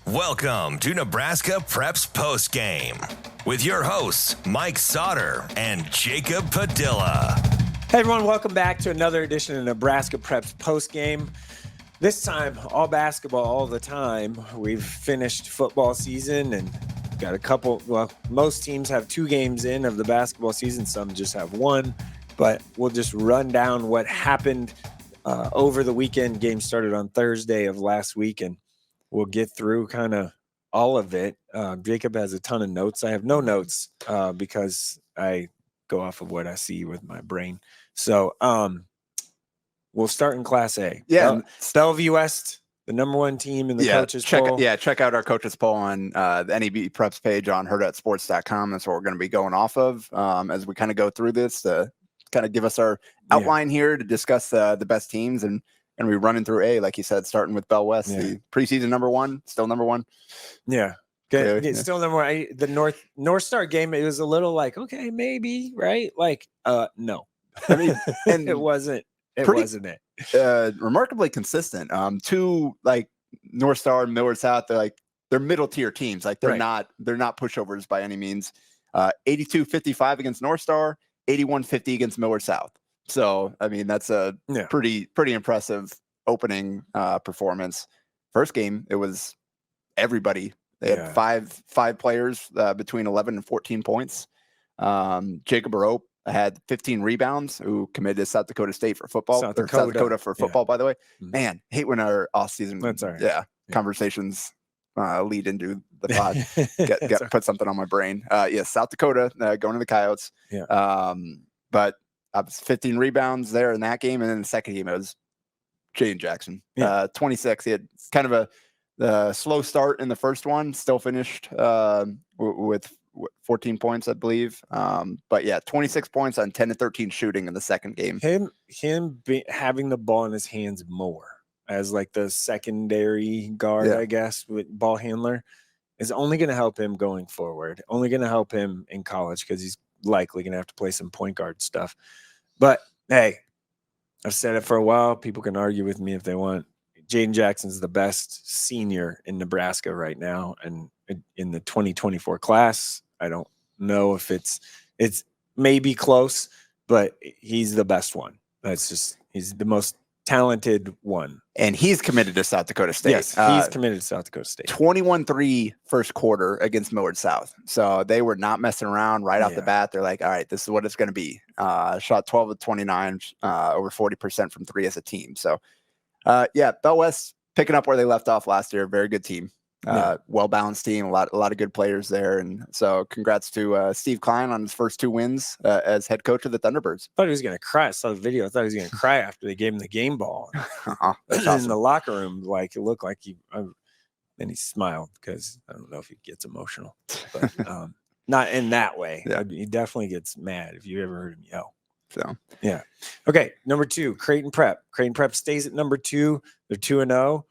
Welcome to Nebraska Preps Postgame with your hosts, Mike Sautter and Jacob Padilla. Hey everyone, welcome back to another edition of Nebraska Preps Postgame. This time, all basketball all the time. We've finished football season and got a couple, most teams have 2 games in of the basketball season. Some just have 1, but we'll just run down what happened over the weekend. Game started on Thursday of last week, and we'll get through kind of all of it. Jacob has a ton of notes. I have no notes because I go off of what I see with my brain. So we'll start in Class A. Yeah. Bellevue West, the number 1 team in the coaches poll. Check out our coaches poll on the NEB Preps page on hurrdatsports.com. That's what we're going to be going off of as we kind of go through this to kind of give us our outline here to discuss the best teams. And we're running through A, like you said, starting with Bell West, the preseason number 1, still number 1. Yeah. Good. Still number 1. The North Star game, it was a little like, okay, maybe, right? Like, no. I mean, and it wasn't. Wasn't it? Remarkably consistent. 2 like North Star and Millard South, they're middle tier teams. Like they're not pushovers by any means. 82-55 against North Star, 81-50 against Millard South. So I mean that's a pretty impressive opening performance. First game, it was everybody. They had five players between 11 and 14 points. Jacob Barope had 15 rebounds, who committed to South Dakota State for football. South Dakota for football, by the way. Man, hate when our off-season conversations lead into the pod. Put something on my brain. South Dakota going to the Coyotes. But 15 rebounds there in that game, and then the second game it was Jaden Jackson. 26. He had kind of a slow start in the first one. Still finished with 14 points, I believe. But 26 points on 10 to 13 shooting in the second game. Having the ball in his hands more as like the secondary guard, I guess, with ball handler is only going to help him going forward. Only going to help him in college because he's likely going to have to play some point guard stuff. But hey, I've said it for a while. People can argue with me if they want. Jaden Jackson's the best senior in Nebraska right now, and in the 2024 class, I don't know if it's maybe close, but he's the best one. He's the most talented one. And he's committed to South Dakota State. Yes, he's committed to South Dakota State. 21-3 first quarter against Millard South. So they were not messing around right off the bat. They're like, all right, this is what it's going to be. Shot 12 of 29, over 40% from 3 as a team. So, Bell West picking up where they left off last year. Very good team. Well-balanced team, a lot of good players there. And so congrats to Steve Klein on his first 2 wins as head coach of the Thunderbirds. I thought he was going to cry. I saw the video. I thought he was going to cry after they gave him the game ball. That's awesome. In the locker room, like it looked like then he smiled because I don't know if he gets emotional, but not in that way. He definitely gets mad if you ever heard him yell. So, Okay. Number 2, Creighton Prep. Creighton Prep stays at number 2. They're 2-0.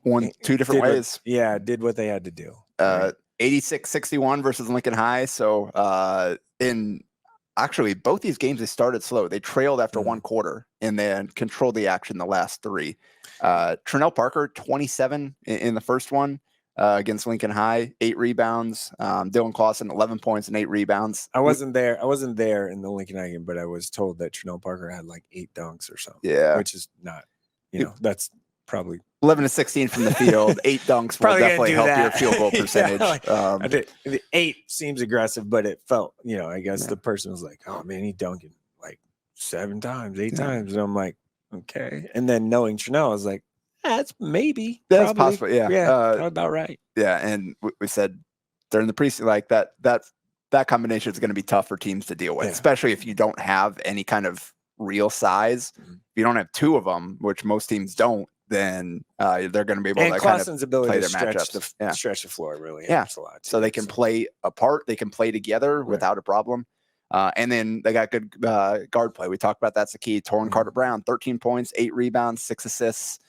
Won 2 different ways. Did what they had to do. 86-61 versus Lincoln High. So in actually both these games, they started slow. They trailed after 1 quarter and then controlled the action the last 3. Trinell Parker, 27 in the first one against Lincoln High, 8 rebounds. Dylan Clausen, 11 points and 8 rebounds. I wasn't there in the Lincoln High game, but I was told that Trinell Parker had like 8 dunks or something. Yeah. Which is not, that's probably 11 to 16 from the field, 8 dunks will definitely help your field goal percentage. The 8 seems aggressive, but it felt, I guess the person was like, oh man, he dunked like 7 times, 8 times. And I'm like, okay. And then knowing Trinell, I was like, that's possible. Yeah. About right. Yeah. And we said during the preseason, like that combination is going to be tough for teams to deal with, especially if you don't have any kind of real size. If you don't have 2 of them, which most teams don't, then they're going to be able to kind of play their matchups. Stretch the floor really helps a lot. So they can play apart. They can play together without a problem. And then they got good guard play. We talked about that's the key. Torrin Carter-Brown, 13 points, 8 rebounds, 6 assists.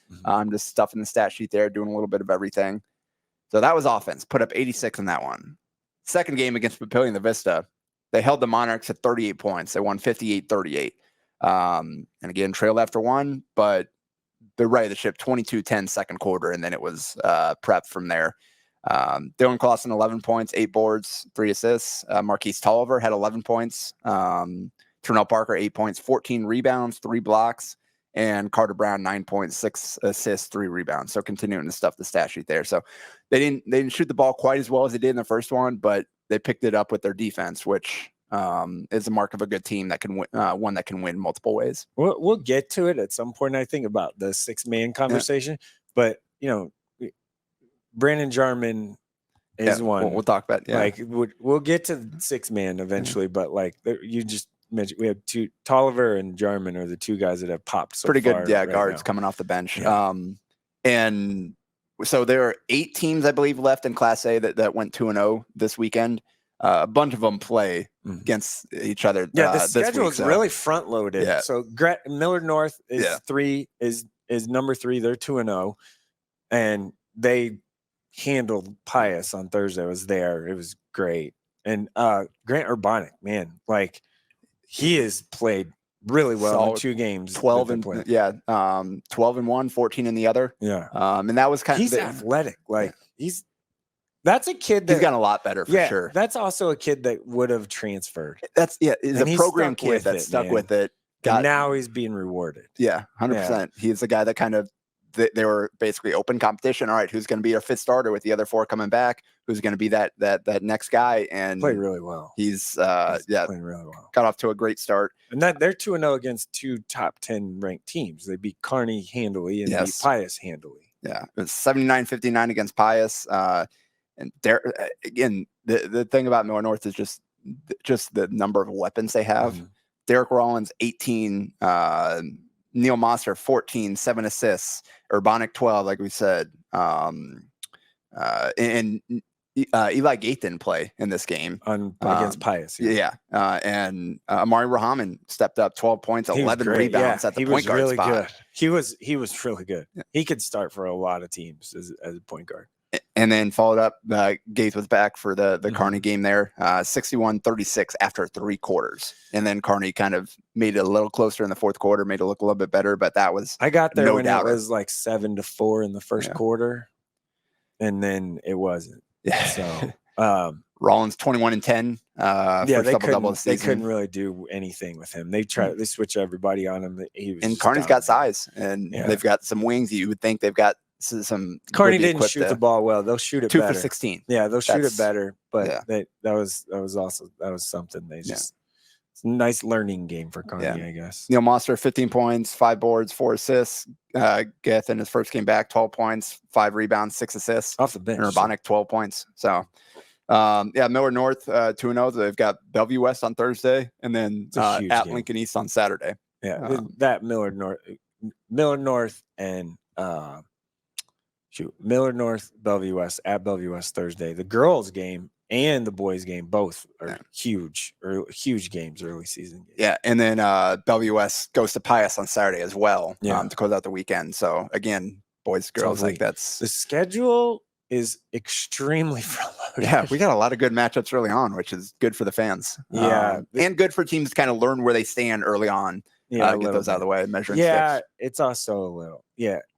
Just stuff in the stat sheet there, doing a little bit of everything. So that was offense. Put up 86 in that one. Second game against Papillion the Vista, they held the Monarchs at 38 points. They won 58-38. And again, trailed after 1, but the right of the ship, 22-10 second quarter, and then it was prep from there. Dylan Clausen, 11 points, 8 boards, 3 assists. Marquise Tolliver had 11 points. Turnell Parker, 8 points, 14 rebounds, 3 blocks. And Carter Brown, 9 points, 6 assists, 3 rebounds. So continuing to stuff the stat sheet there. So they didn't shoot the ball quite as well as they did in the first one, but they picked it up with their defense, which is a mark of a good team that can win, one that can win multiple ways. We'll get to it at some point, I think, about the 6-man conversation. Yeah. But, Brandon Jarman is one. We'll talk about we'll get to 6-man eventually, but you just mentioned we have Tolliver and Jarman are the 2 guys that have popped so pretty far good right guards now. Coming off the bench. Yeah. And so there are 8 teams, I believe, left in Class A that went 2-0 this weekend. A bunch of them play against each other. Yeah, the schedule is really front loaded. Yeah. So Millard North is is number 3. They're 2-0, and they handled Pius on Thursday. I was there. It was great. And Grant Urbanic, man, he has played really well in 2 games. 12 and 12-1, 14 in the other. Yeah. And that was he's athletic. That's a kid that he's gotten a lot better for sure. That's also a kid that would have transferred. He's a program kid that stuck with it. Now he's being rewarded. Yeah, 100%. He's the guy that kind of they were basically open competition. All right, who's going to be our 5th starter with the other 4 coming back? Who's going to be that next guy? And played really well. He's playing really well. Got off to a great start. And that they're 2-0 against 2 top 10 ranked teams. They beat Kearney handily and beat Pius handily. Yeah, it was 79-59 against Pius. And there again, the thing about Millard North is just the number of weapons they have. Mm-hmm. Derek Rollins, 18. Neil Mosser, 14, 7 assists. Urbanic, 12, like we said. And Eli Gate didn't play in this game against Pius. And Amari Rahaman stepped up, 12 points, 11 rebounds at the point guard really spot. Good. He was really good. Yeah. He could start for a lot of teams as a point guard. And then followed up, Gates was back for the Kearney game there, 61-36 after 3 quarters. And then Kearney kind of made it a little closer in the 4th quarter, made it look a little bit better. But that was I got there when it was 7-4 in the first quarter, and then it wasn't. Yeah. So Rollins 21-10. They couldn't really do anything with him. They switch everybody on him. And Kearney's got size, and they've got some wings. You would think they've got some. Kearney didn't shoot the ball well. They'll shoot it 2 better. for 16. Yeah, they'll shoot it better. But that was something. It's a nice learning game for Kearney, I guess. Neil Mosser, 15 points, 5 boards, 4 assists. Geth in his first game back, 12 points, 5 rebounds, 6 assists off the bench. And Urbanic, 12 points. So Millard North 2-0. They've got Bellevue West on Thursday, and then at game. Lincoln East on Saturday. Yeah, that Millard North, and Millard North, Bellevue West at Bellevue West Thursday. The girls' game and the boys' game both are huge games, early season games. Yeah, and then Bellevue West goes to Pius on Saturday as well to close out the weekend. So again, boys, girls, that's the schedule is extremely front-loaded. Yeah, we got a lot of good matchups early on, which is good for the fans. Yeah, and good for teams to kind of learn where they stand early on. Yeah, get those out of the way, measuring sticks. It's also a little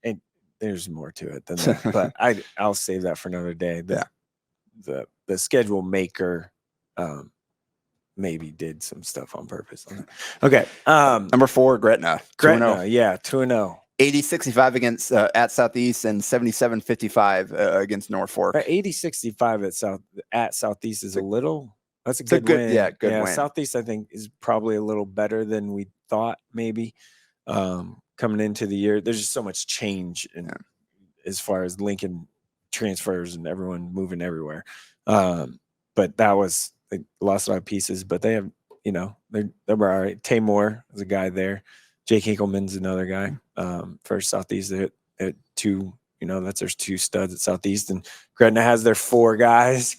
and there's more to it than that, but I'll save that for another day. The schedule maker maybe did some stuff on purpose. Okay, number 4, Gretna. 2-0. Yeah, 2-0. 80-65 against at Southeast and 77-55 against Norfolk. 80-65 at Southeast is that's a good win. Yeah, good win. Southeast, I think, is probably a little better than we thought maybe coming into the year. There's just so much change as far as Lincoln transfers and everyone moving everywhere. But that was, they lost a lot of pieces, but they have, they were all right. Taymor is a guy there. Jake Hinkleman's another guy for Southeast. They're 2, that's there's 2 studs at Southeast. And Gretna has their 4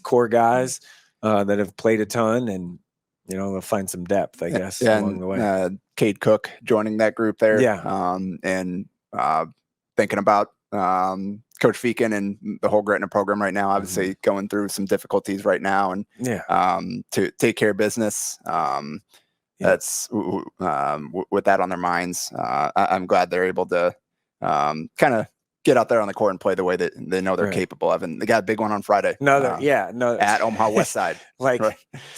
core guys that have played a ton, and they'll find some depth, I guess, along the way. Cade Cook joining that group there. Yeah. And thinking about Coach Feakin and the whole Gretna program right now, obviously going through some difficulties right now, and to take care of business. That's with that on their minds. I'm glad they're able to kind of get out there on the court and play the way that they know they're capable of. And they got a big one on Friday. At Omaha West Side.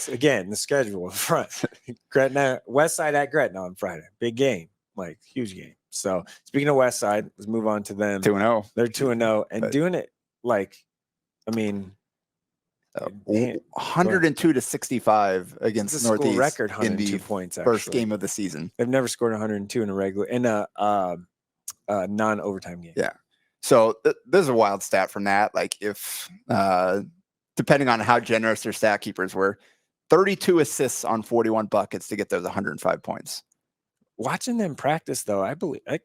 Again, the schedule in front. Gretna, West Side at Gretna on Friday. Big game, huge game. So speaking of West Side, let's move on to them. 2-0. They're 2-0 and doing it 102 to 65 against Northeast record 102 in the points, first game of the season. They've never scored 102 in a non-overtime game. Yeah. So there's a wild stat from that. If depending on how generous their stat keepers were, 32 assists on 41 buckets to get those 105 points. Watching them practice, though, I believe it.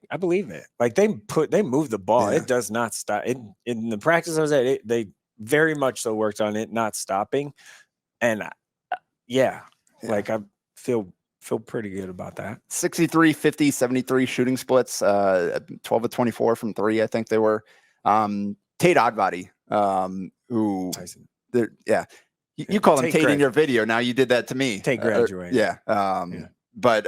They move the ball. Yeah. It does not stop. In the practice I was at, they very much so worked on it not stopping, and I feel pretty good about that. 63, 50, 73 shooting splits, 12 of 24 from three, I think they were. Tate Oddbody, who Tyson. You call him Tate in your video. Now you did that to me. Tate graduated. But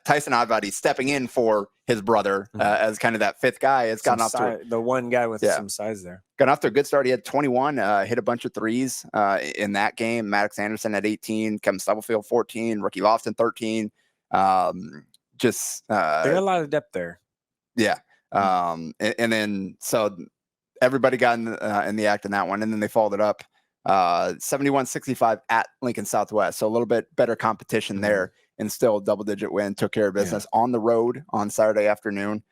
Tyson Oddbody stepping in for his brother as kind of that fifth guy. It's gotten off to the one guy with some size there. Got off to a good start. He had 21, hit a bunch of threes in that game. Maddox Anderson at 18, Kevin Stubblefield 14, Ricky Lofton 13. They got a lot of depth there. Yeah. And then so everybody got in the act in that one, and then they followed it up 71-65 at Lincoln Southwest. So a little bit better competition there. And still a double-digit win, took care of business on the road on Saturday afternoon.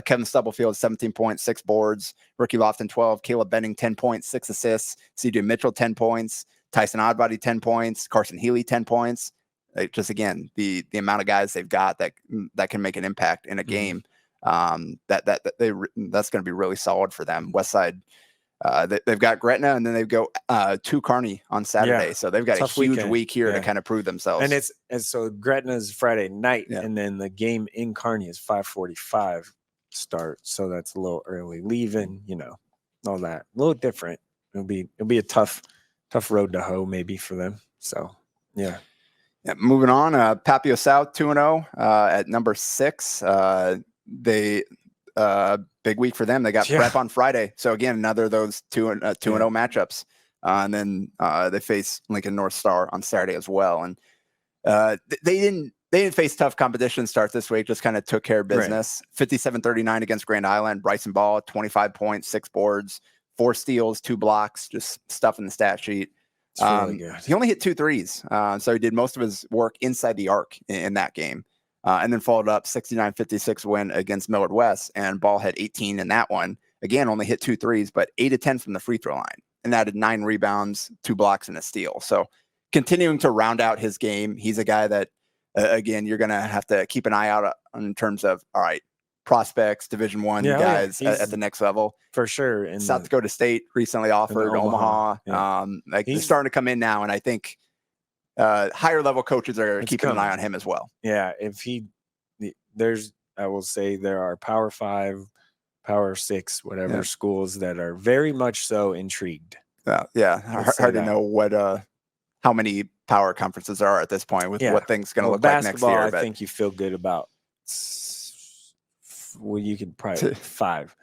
Kevin Stubblefield, 17 points, 6 boards. Ricky Lofton, 12. Caleb Benning, 10 points, 6 assists. CJ Mitchell, 10 points. Tyson Oddbody, 10 points. Carson Healy, 10 points. Just, again, the amount of guys they've got that can make an impact in a game, that's going to be really solid for them. Westside, they've got Gretna, and then they go to Kearney on Saturday. So they've got a huge week here to kind of prove themselves. And so Gretna's Friday night, and then the game in Kearney is 5:45 start. So that's a little early. Leaving, all that. A little different. It'll be a tough road to hoe maybe for them. So yeah. Moving on, Papio South 2-0 at number 6. They big week for them. They got prep on Friday. So again, another of those 2-0 matchups. And then they face Lincoln North Star on Saturday as well. And they didn't face tough competition to start this week, just kind of took care of business. 57-39 against Grand Island. Bryson Ball, 25 points, 6 boards, 4 steals, 2 blocks, just stuff in the stat sheet. Really good. He only hit 2 threes. So he did most of his work inside the arc in that game. And then followed up 69-56 win against Millard West, and Ball had 18 in that one. Again, only hit 2 threes, but 8 of 10 from the free throw line, and added 9 rebounds, 2 blocks, and a steal. So continuing to round out his game. He's a guy that, again, you're going to have to keep an eye out on in terms of, all right, prospects, Division I guys at the next level. For sure. And South Dakota State recently offered Omaha. He's starting to come in now, and I think higher level coaches are keeping an eye on him as well. Yeah. I will say there are Power 5, Power 6, whatever schools that are very much so intrigued. Hard to know how many power conferences there are at this point with what things going to look like next year. I think you feel good about. Well, you could probably 5.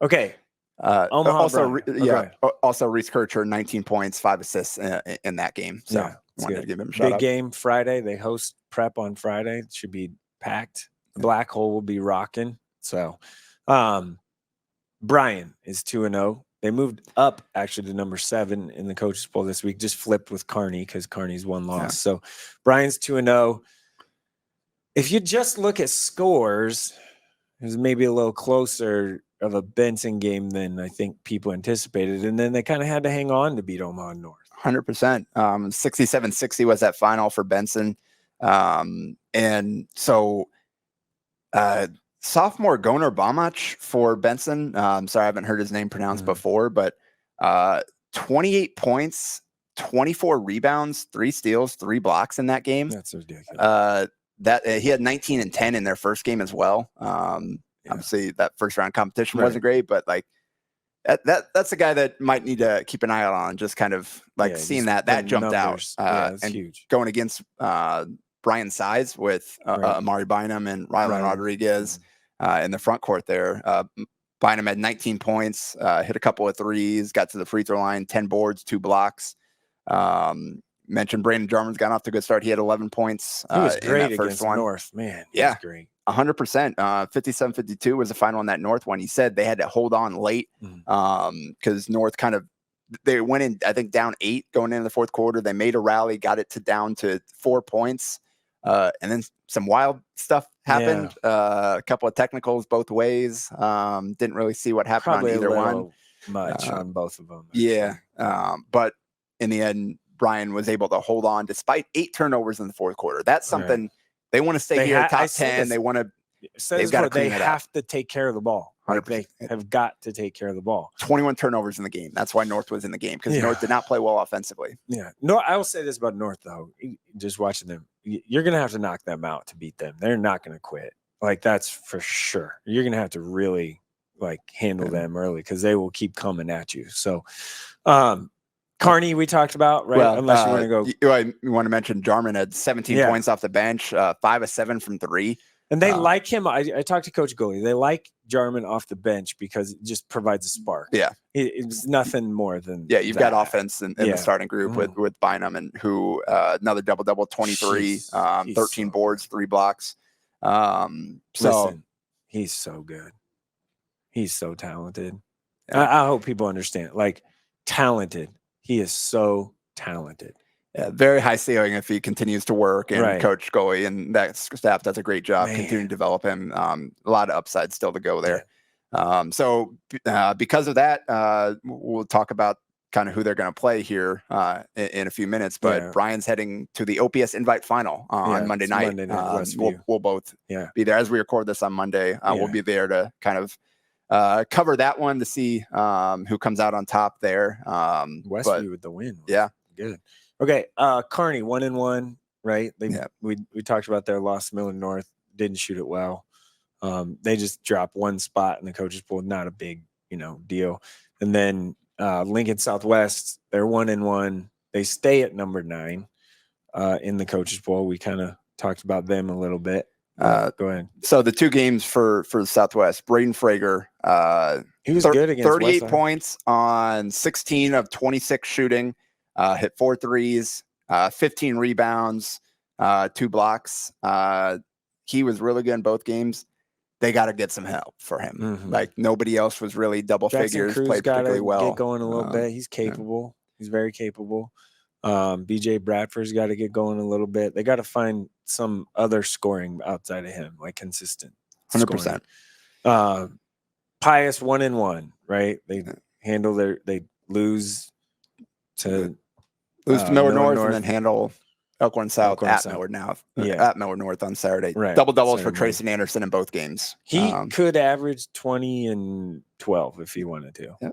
Okay. Also Reese Kircher, 19 points, 5 assists in that game. So wanted to give him a shout out. Big game Friday. They host prep on Friday. It should be packed. The Black Hole will be rocking. So Bryan is 2-0. They moved up actually to number 7 in the coaches poll this week. Just flipped with Kearney because Kearney's 1 loss. Yeah. So Bryan's 2-0. If you just look at scores, it was maybe a little closer of a Benson game than I think people anticipated. And then they kind of had to hang on to beat Omaha North. 100%. 67-60 was that final for Benson. And so sophomore Goner Bomach for Benson. Sorry, I haven't heard his name pronounced before, but 28 points, 24 rebounds, 3 steals, 3 blocks in that game. That's ridiculous. He had 19 and 10 in their first game as well. Obviously that first round competition wasn't great, but that's a guy that might need to keep an eye out on, just kind of seeing that jumped numbers. Out and huge. Going against Bryan's size with Amari Bynum and Rylan Rodriguez. in the front court there. Bynum had 19 points, hit a couple of threes, got to the free throw line, 10 boards, 2 blocks. Mentioned Brandon Jarman's got off to a good start. He had 11 points. He was great in that first against one. North, man. Yeah, was great. 100%. 57-52 was the final in that North one. He said they had to hold on late because North they went in, I think, down 8 going into the fourth quarter. They made a rally, got it down to 4 points. And then some wild stuff happened. A couple of technicals both ways. Didn't really see what happened Probably on either one. Much on both of them. Yeah. But in the end, Brian was able to hold on despite 8 turnovers in the fourth quarter. That's something they want to stay here top 10. They want to. They've got to clean it up. They have to take care of the ball. Like they have got to take care of the ball. 21 turnovers in the game. That's why North was in the game, because North did not play well offensively. Yeah. No, I will say this about North, though. Just watching them, you're going to have to knock them out to beat them. They're not going to quit. Like, that's for sure. You're going to have to really, handle them early because they will keep coming at you. So, Carney, we talked about, right? Well, unless you want to go. You want to mention Jarman had 17 points off the bench, 5 of 7 from 3. And they like him. I talked to Coach Gooley. They like Jarman off the bench because it just provides a spark. Yeah. It's nothing more than you've got offense in the starting group with Bynum, and who another double-double, 23, 13 boards, 3 blocks. Listen, he's so good. He's so talented. I hope people understand. Talented. He is so talented. Yeah, very high ceiling if he continues to work, and Coach Goey and that staff does a great job continuing to develop him. A lot of upside still to go there. So because of that, we'll talk about kind of who they're going to play here in a few minutes. But Brian's heading to the OPS Invite Final on Monday night. We'll both be there as we record this on Monday. We'll be there to kind of cover that one to see who comes out on top there. Westview with the win. Yeah. Good. Okay, Kearney 1-1, right? We talked about their loss to Miller North. Didn't shoot it well. They just dropped one spot in the coaches pool. Not a big, deal. And then Lincoln Southwest, they're 1-1. They stay at number 9 in the coaches pool. We kind of talked about them a little bit. Go ahead. So the 2 games for Southwest, Braden Frager, he was good against 38 Westside. Points on 16 of 26 shooting. Hit 4 threes, 15 rebounds, 2 blocks. He was really good in both games. They got to get some help for him. Nobody else was really double figures, played particularly well. Get going a little bit. He's capable. He's very capable. BJ Bradford's got to get going a little bit. They got to find some other scoring outside of him, consistent. 100%. Pius 1-1, right? They they lose to Miller North, and then handle Elkhorn South at Miller North on Saturday. Right. Double doubles for Tracy Anderson in both games. He could average 20 and 12 if he wanted to. Yeah.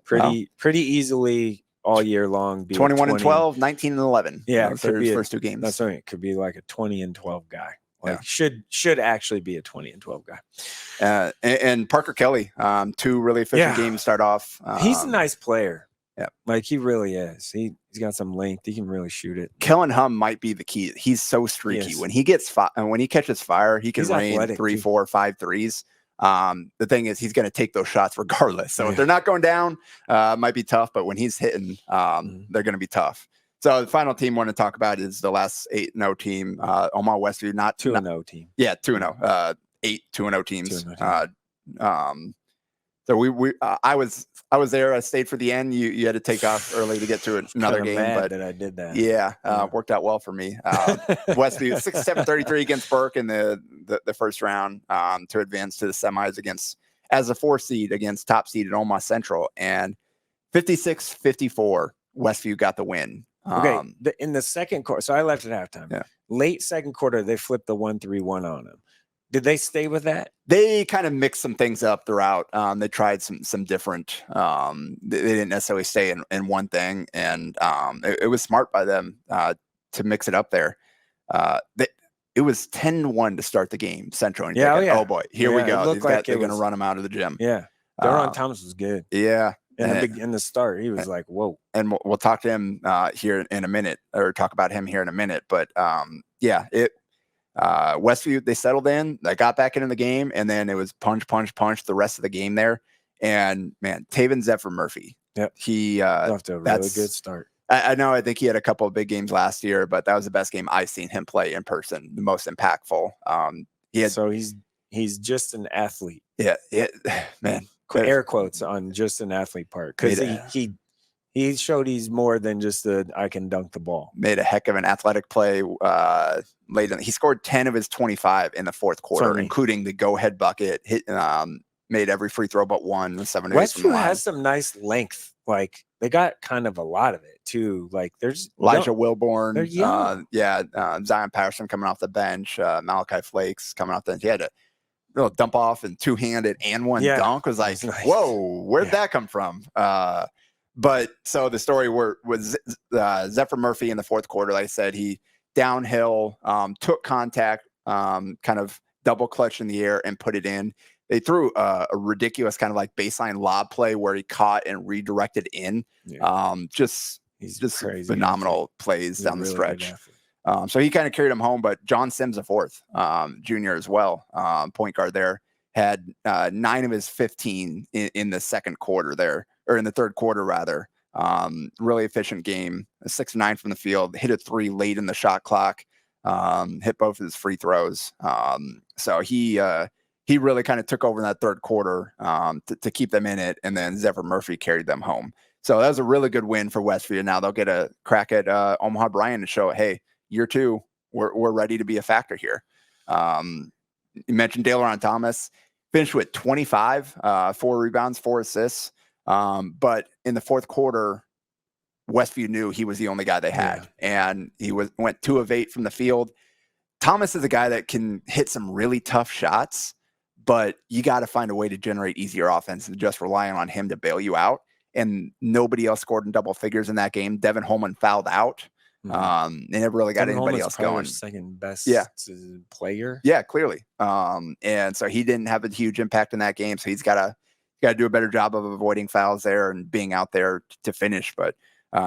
Pretty easily all year long. 21 and 12, 19 and 11. Yeah, those are his first 2 games. That's right. It could be like a 20 and 12 guy. Should actually be a 20 and 12 guy. And Parker Kelly, 2 really efficient games start off. He's a nice player. Yeah, he really is. He's got some length. He can really shoot it. Kellen Hum might be the key. He's so streaky. When he gets when he catches fire, he can rain 3, 4, 5 threes. The thing is, he's going to take those shots regardless. So if they're not going down, might be tough. But when he's hitting, they're going to be tough. So the final team I want to talk about is the last 8-0 team, Omaha Westview, not 2-0 team. Yeah, 2-0. 8 2-0 teams. So I was there. I stayed for the end. You had to take off early to get to another game. But that I did that. Yeah, worked out well for me. Westview 67-33 against Burke in the first round to advance to the semis as a 4 seed against top seed at Omaha Central, and 56-54 Westview got the win. Okay, in the second quarter, so I left at halftime. Yeah. Late second quarter, they flipped the 1-3-1 on them. Did they stay with that? They kind of mixed some things up throughout. They tried some different. They didn't necessarily stay in one thing, and it was smart by them to mix it up there. It was 10-1 to start the game. Central. And oh boy, here we go. They're going to run them out of the gym. Yeah, Daron Thomas was good. Yeah. In the start, he was like, whoa. And we'll talk to him here in a minute, or talk about him here in a minute. But Westview, they settled in, they got back into the game, and then it was punch the rest of the game there. And man, Taven Zephyr Murphy. Yep. He off to a really good start. I know, I think he had a couple of big games last year, but that was the best game I've seen him play in person, the most impactful. So he's just an athlete. Yeah, man. Air quotes on just an athlete part, because he showed he's more than just I can dunk the ball. Made a heck of an athletic play late in. He scored 10 of his 25 in the fourth quarter, including the go-ahead bucket. Made every free throw but one. Westview has some nice length. Like, they got kind of a lot of it too. Like, there's Elijah Wilborn. They're young. Zion Patterson coming off the bench. Malachi Flakes coming off the bench. He had a little dump off and two-handed and one dunk. Was like, nice. Whoa, where'd that come from? But so the story was Zephyr Murphy in the fourth quarter. Like I said, he downhill, took contact, kind of double clutch in the air and put it in. They threw a ridiculous kind of like baseline lob play where he caught and redirected in. He's just crazy, phenomenal plays down the stretch. So he kind of carried him home. But John Sims, a fourth junior as well, point guard there, had 9 of his 15 in the second quarter there, or in the third quarter rather. Really efficient game. 6-9 from the field. Hit a 3 late in the shot clock. Hit both of his free throws. So he really kind of took over in that third quarter to keep them in it, and then Zephyr Murphy carried them home. So that was a really good win for Westview. Now they'll get a crack at Omaha Bryan to show, hey, year 2, we're ready to be a factor here. You mentioned Daleron Thomas, finished with 25, 4 rebounds, 4 assists. But in the fourth quarter, Westview knew he was the only guy they had, and he went 2 of 8 from the field. Thomas is a guy that can hit some really tough shots, but you got to find a way to generate easier offense and just relying on him to bail you out. And nobody else scored in double figures in that game. Devin Holman fouled out. They never really got anybody else going. Second best player. Yeah, clearly. And so he didn't have a huge impact in that game. So he's got to do a better job of avoiding fouls there and being out there to finish. But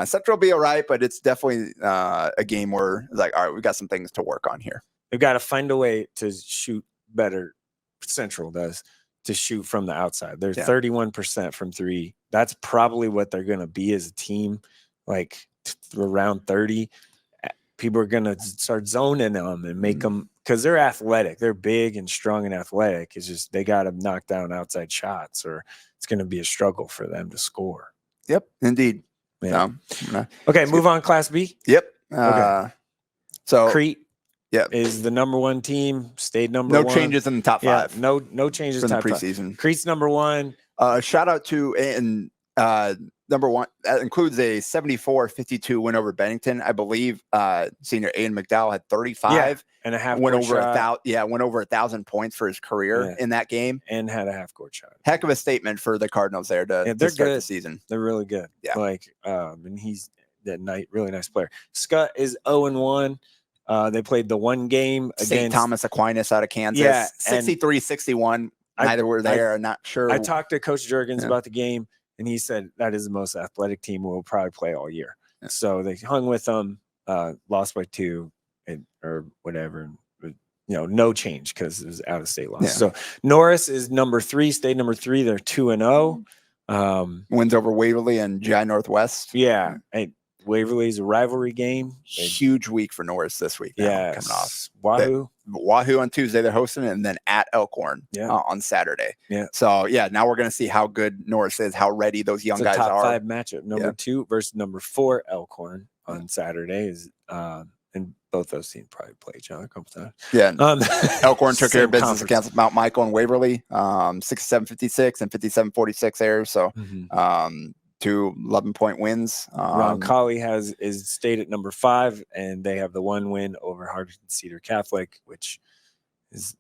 Central will be all right, but it's definitely a game where it's like, all right, we got some things to work on here. They've got to find a way to shoot better. Central does, to shoot from the outside. They're 31% from 3. That's probably what they're going to be as a team. Like around 30, people are going to start zoning them and make them, because they're athletic. They're big and strong and athletic. It's just they got to knock down outside shots, or it's going to be a struggle for them to score. Yep, indeed. Yeah. Okay, move on. Class B. Yep. Okay. So Crete. Is the number 1 team, stayed number 1. No changes in the top 5. No changes in the preseason. Crete's number 1. Shout out to number 1. That includes a 74-52 win over Bennington. I believe senior Aiden McDowell had 35 and a half. Went over 1,000 points for his career in that game, and had a half court shot. Heck of a statement for the Cardinals there to start the season. They're really good. Yeah, and he's that really nice player. Scott is 0-1. They played the one game against St. Thomas Aquinas out of Kansas. Yeah, 63-61. Neither were there. I'm not sure. I talked to Coach Juergens about the game, and he said that is the most athletic team we'll probably play all year. Yeah. So they hung with them, lost by 2 or whatever. But, no change because it was out of state loss. Yeah. So Norris is number 3, stayed number 3. They're 2-0. Wins over Waverly and GI Northwest. Yeah. Hey, Waverly's a rivalry game. Huge week for Norris this week. Yeah, coming off Wahoo on Tuesday, they're hosting it, and then at Elkhorn on Saturday. Yeah. So now we're going to see how good Norris is, how ready those young guys top are. 5 matchup. Number 2 versus number 4 Elkhorn on Saturday is and both those teams probably play each other a couple times. Yeah. Elkhorn took care of business against Mount Michael and Waverly, 67-56 and 57-46 there. So 2 11-point wins. Roncalli is stayed at number 5, and they have the 1 win over Hardin Cedar Catholic, which is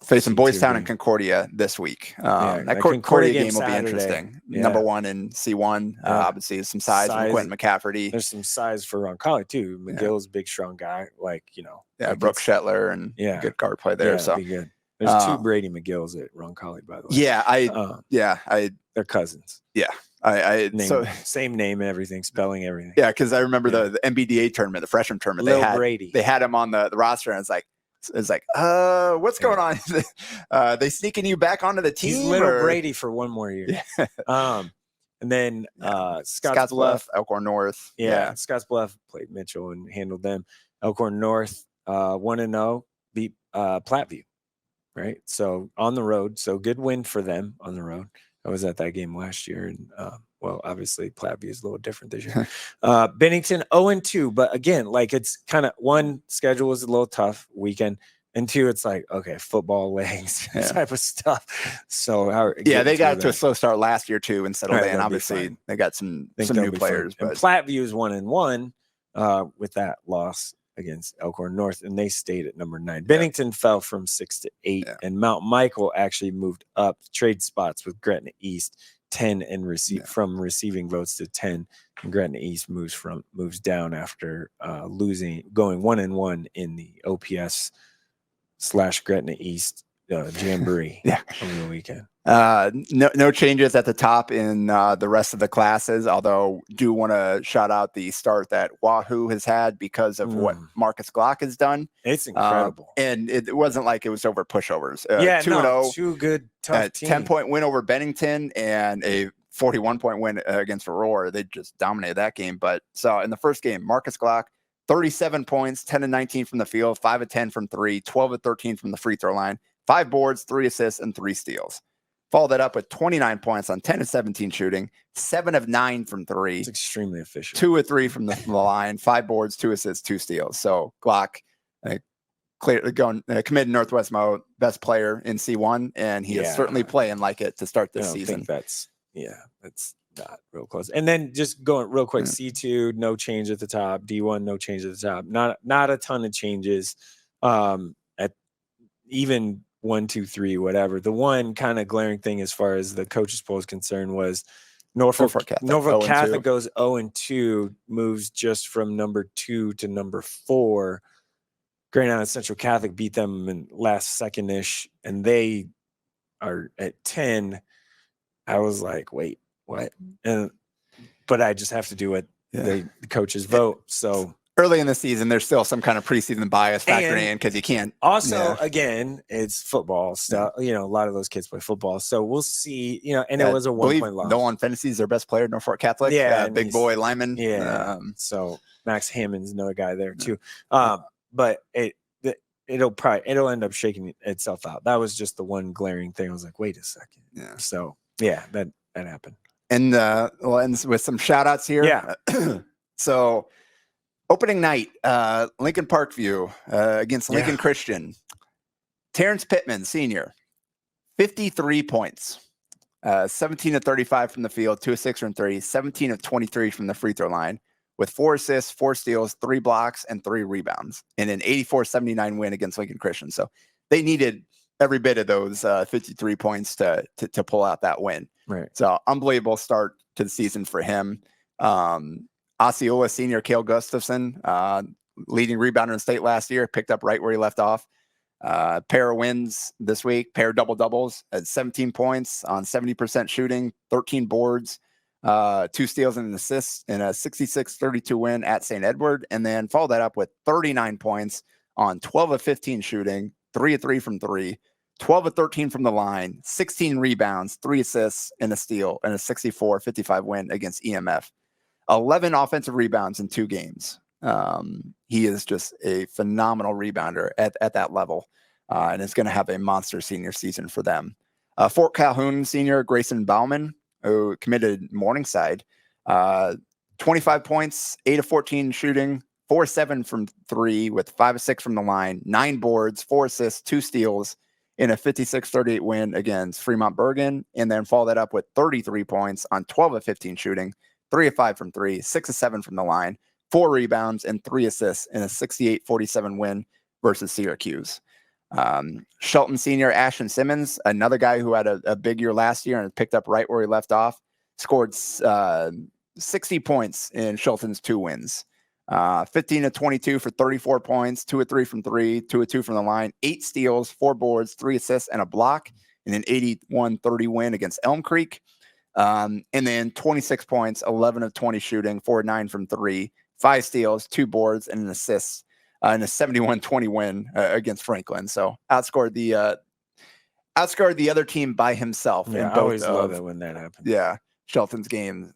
facing Boys Town and Concordia this week. That Concordia game will be interesting. Yeah. Number 1 in C1, obviously some size from Quentin McCafferty. There's some size for Roncalli too. McGill's a big, strong guy. Brooke Shetler and good guard play there. So be good. There's 2 Brady McGills at Roncalli, by the way. They're cousins. Yeah. Same name and everything, spelling everything. Yeah, because I remember the MBDA tournament, the freshman tournament. They had him on the roster, and it's like It's like, what's going on? They sneaking you back onto the team? He's little Brady for one more year. Yeah. And then Scotts Bluff, Elkhorn North. Yeah, Scotts Bluff played Mitchell and handled them. Elkhorn North 1-0 beat Platteview, right? So on the road, so good win for them on the road. I was at that game last year, and well, obviously Platteview is a little different this year. Bennington 0-2, but again, like it's kind of one, schedule was a little tough weekend, and two, it's like okay, football legs type of stuff. So they got to a slow start last year too, and settled in. Obviously, they got some new players, but Platteview is 1-1 with that loss against Elkhorn North, and they stayed at number 9. Bennington fell from 6 to 8, and Mount Michael actually moved up trade spots with Gretna East 10 and from receiving votes to 10, and Gretna East moves down after going 1-1 in the OPS / Gretna East jamboree over the weekend. No changes at the top in the rest of the classes, although do want to shout out the start that Wahoo has had because of what Marcus Glock has done. It's incredible. And it wasn't like it was over pushovers. 2-0. Two good, tough teams. 10-point win over Bennington and a 41-point win against Aurora. They just dominated that game. But so in the first game, Marcus Glock, 37 points, 10-19 from the field, 5-10 from 3, 12-13 from the free throw line, 5 boards, 3 assists, and 3 steals. Followed that up with 29 points on 10-17 shooting, 7 of 9 from 3. It's extremely efficient. 2 of 3 from the line, 5 boards, 2 assists, 2 steals. So Glock committed Northwest Mo, best player in C1, and he is certainly playing like it to start this season. That's not real close. And then just going real quick, C2, no change at the top. D1, no change at the top. Not a ton of changes. At even 1, 2, 3, whatever. The one kind of glaring thing as far as the coaches poll is concerned was Norfolk Catholic goes 0-2, moves just from number 2 to number 4. Grand Island Central Catholic beat them in last second-ish, and they are at 10. I was like, wait, what? But I just have to do what the coaches vote. So early in the season, there's still some kind of preseason bias factoring in because you can't. Also, again, it's football stuff. A lot of those kids play football, so we'll see. And it was a 1-point loss. Nolan Fennessy is their best plair, Norfolk Catholic. Big boy lineman. So Max Hammond's another guy there too. But it'll end up shaking itself out. That was just the one glaring thing. I was like, wait a second. Yeah. So that happened. And we'll end with some shout outs here. Yeah. So opening night, Lincoln Parkview against Lincoln Christian. Terrence Pittman, senior, 53 points, 17 of 35 from the field, 2 of 6 from 3, 17 of 23 from the free throw line, with 4 assists, 4 steals, 3 blocks, and 3 rebounds in an 84-79 win against Lincoln Christian. So they needed every bit of those 53 points to pull out that win. Right. So unbelievable start to the season for him. Osceola senior Cale Gustafson, leading rebounder in state last year, picked up right where he left off. Pair of wins this week, pair of double-doubles at 17 points on 70% shooting, 13 boards, 2 steals and an assist in a 66-32 win at St. Edward. And then followed that up with 39 points on 12 of 15 shooting, 3 of 3 from 3, 12 of 13 from the line, 16 rebounds, 3 assists and a steal, and a 64-55 win against EMF. 11 offensive rebounds in 2 games. He is just a phenomenal rebounder at that level, and is going to have a monster senior season for them. Fort Calhoun senior Grayson Bauman, who committed Morningside, 25 points, 8 of 14 shooting, 4 of 7 from 3 with 5 of 6 from the line, 9 boards, 4 assists, 2 steals in a 56-38 win against Fremont Bergen, and then follow that up with 33 points on 12 of 15 shooting, 3 of 5 from 3, 6 of 7 from the line, 4 rebounds, and 3 assists in a 68-47 win versus Syracuse. Shelton senior Ashton Simmons, another guy who had a big year last year and picked up right where he left off, scored 60 points in Shelton's 2 wins. 15 of 22 for 34 points, 2 of 3 from 3, 2 of 2 from the line, 8 steals, 4 boards, 3 assists, and a block in an 81-30 win against Elm Creek. And then 26 points, 11 of 20 shooting, 4 of 9 from 3, 5 steals, 2 boards, and an assist in a 71-20 win against Franklin. So outscored the other team by himself. Yeah, in I both always love it when that happens. Yeah, Shelton's games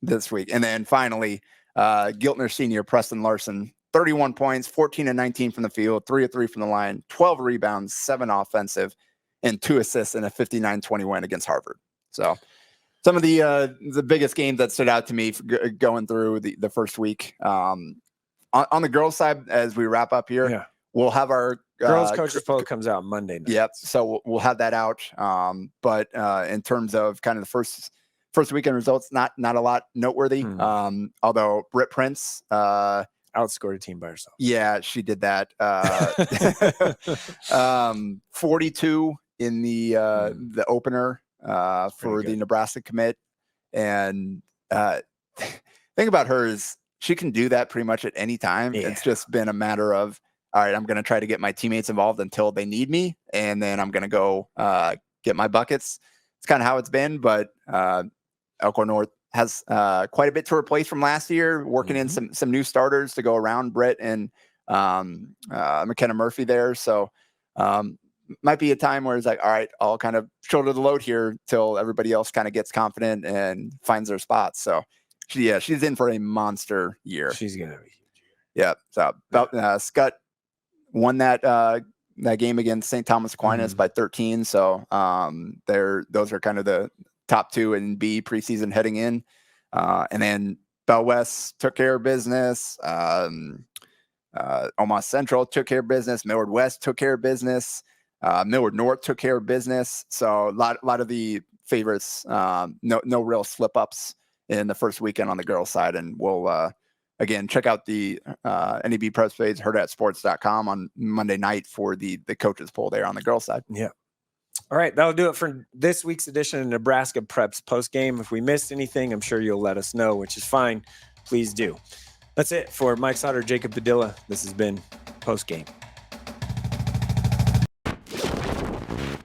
this week. And then finally, Giltner senior Preston Larson, 31 points, 14 and 19 from the field, 3 of 3 from the line, 12 rebounds, 7 offensive, and 2 assists in a 59-20 win against Harvard. So some of the biggest games that stood out to me going through the first week. On the girls' side, as we wrap up here, we'll have our girls coaches poll comes out Monday night. Yep. So we'll have that out. But in terms of kind of the first weekend results, not a lot noteworthy. Although Britt Prince outscored a team by herself. Yeah, she did that. 42 in the opener for the Nebraska commit. And thing about her is she can do that pretty much at any time. Yeah. It's just been a matter of, all right, I'm going to try to get my teammates involved until they need me, and then I'm going to go get my buckets. It's kind of how it's been, but Elkhorn North has quite a bit to replace from last year, working in some new starters to go around Britt and McKenna Murphy there. So might be a time where it's like, all right, I'll kind of shoulder the load here till everybody else kind of gets confident and finds their spots. So she's in for a monster year. She's going to be. Yeah. So Scott won that game against St. Thomas Aquinas by 13. So those are kind of the top 2 in B preseason heading in. And then Bell West took care of business. Omaha Central took care of business. Millward West took care of business. Millward North took care of business. So a lot of the favorites, no real slip ups in the first weekend on the girls' side. And we'll again check out the NEB press page, hurrdatsports.com on Monday night for the coaches poll there on the girls' side. Yeah. All right, that'll do it for this week's edition of Nebraska Preps Postgame. If we missed anything, I'm sure you'll let us know, which is fine. Please do. That's it for Mike Sautter, Jacob Padilla. This has been Postgame.